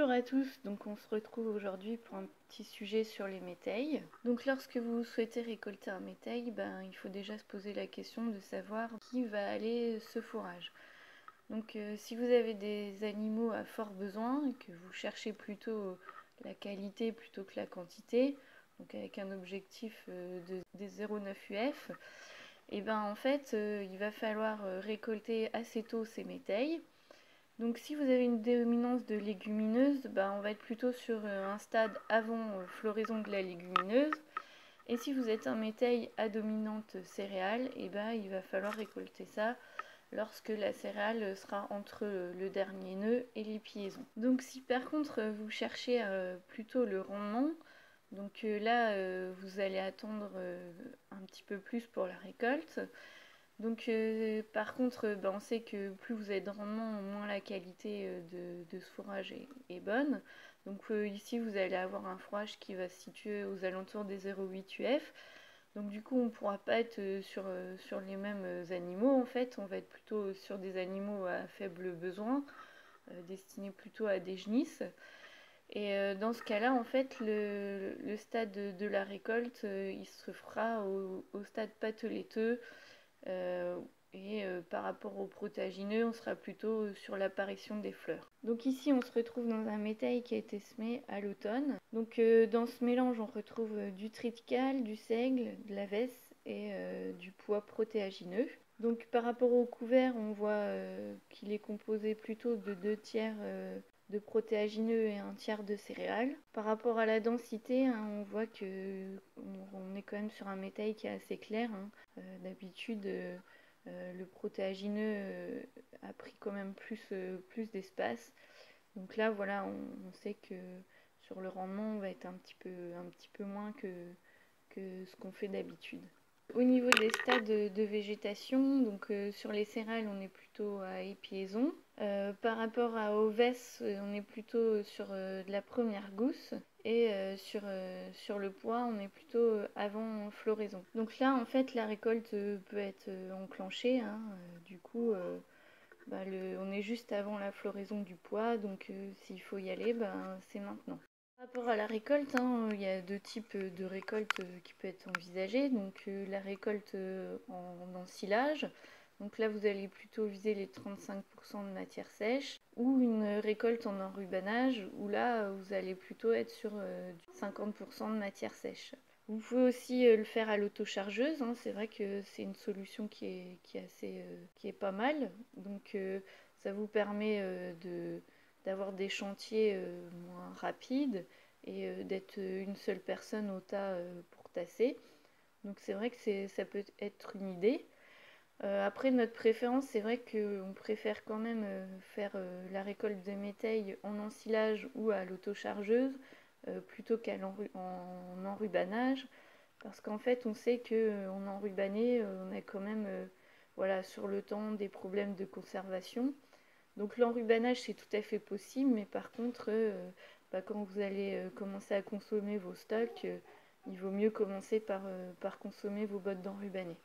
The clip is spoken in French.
Bonjour à tous, donc on se retrouve aujourd'hui pour un petit sujet sur les métailles. Donc lorsque vous souhaitez récolter un métail, il faut déjà se poser la question de savoir qui va aller ce fourrage. Donc si vous avez des animaux à fort besoin et que vous cherchez plutôt la qualité plutôt que la quantité, donc avec un objectif des 0,9 UF, et en fait il va falloir récolter assez tôt ces métailles. Donc si vous avez une dominance de légumineuse, on va être plutôt sur un stade avant floraison de la légumineuse. Et si vous êtes un métail à dominante céréale, il va falloir récolter ça lorsque la céréale sera entre le dernier nœud et les piaisons. Donc si par contre vous cherchez plutôt le rendement, donc là vous allez attendre un petit peu plus pour la récolte. Donc par contre, on sait que plus vous avez de rendement, moins la qualité de ce fourrage est bonne. Donc ici, vous allez avoir un fourrage qui va se situer aux alentours des 0,8 UF. Donc du coup, on ne pourra pas être sur les mêmes animaux. En fait, on va être plutôt sur des animaux à faible besoin, destinés plutôt à des genisses. Et dans ce cas-là, en fait, le stade de la récolte, il se fera au stade pâte-laiteux. Par rapport aux protéagineux, on sera plutôt sur l'apparition des fleurs. Donc ici, on se retrouve dans un métail qui a été semé à l'automne. Donc dans ce mélange, on retrouve du triticale, du seigle, de la vesse et du pois protéagineux. Donc par rapport au couvert, on voit qu'il est composé plutôt de 2 tiers de protéagineux et 1 tiers de céréales. Par rapport à la densité, on voit que on est quand même sur un métail qui est assez clair. D'habitude, le protéagineux a pris quand même plus d'espace. Donc là, voilà, on sait que sur le rendement, on va être un petit peu moins que ce qu'on fait d'habitude. Au niveau des stades de végétation, donc sur les céréales, on est plutôt à épiaison. Par rapport aux vesses, on est plutôt sur de la première gousse. Et sur le pois, on est plutôt avant floraison. Donc là, en fait, la récolte peut être enclenchée. Du coup, on est juste avant la floraison du pois. Donc s'il faut y aller, c'est maintenant. Par rapport à la récolte, il y a 2 types de récoltes qui peuvent être envisagées. Donc la récolte en ensilage. Donc là, vous allez plutôt viser les 35% de matière sèche, ou une récolte en enrubanage, où là, vous allez plutôt être sur 50% de matière sèche. Vous pouvez aussi le faire à l'autochargeuse. C'est vrai que c'est une solution qui est pas mal. Donc ça vous permet d'avoir des chantiers moins rapides et d'être une seule personne au tas pour tasser. Donc c'est vrai que ça peut être une idée. Après, notre préférence, c'est vrai qu'on préfère quand même faire la récolte de métailles en ensilage ou à l'autochargeuse plutôt en enrubanage, parce qu'en fait, on sait qu'en enrubané, on a quand même sur le temps des problèmes de conservation. Donc l'enrubanage, c'est tout à fait possible, mais par contre, quand vous allez commencer à consommer vos stocks, il vaut mieux commencer par consommer vos bottes d'enrubané.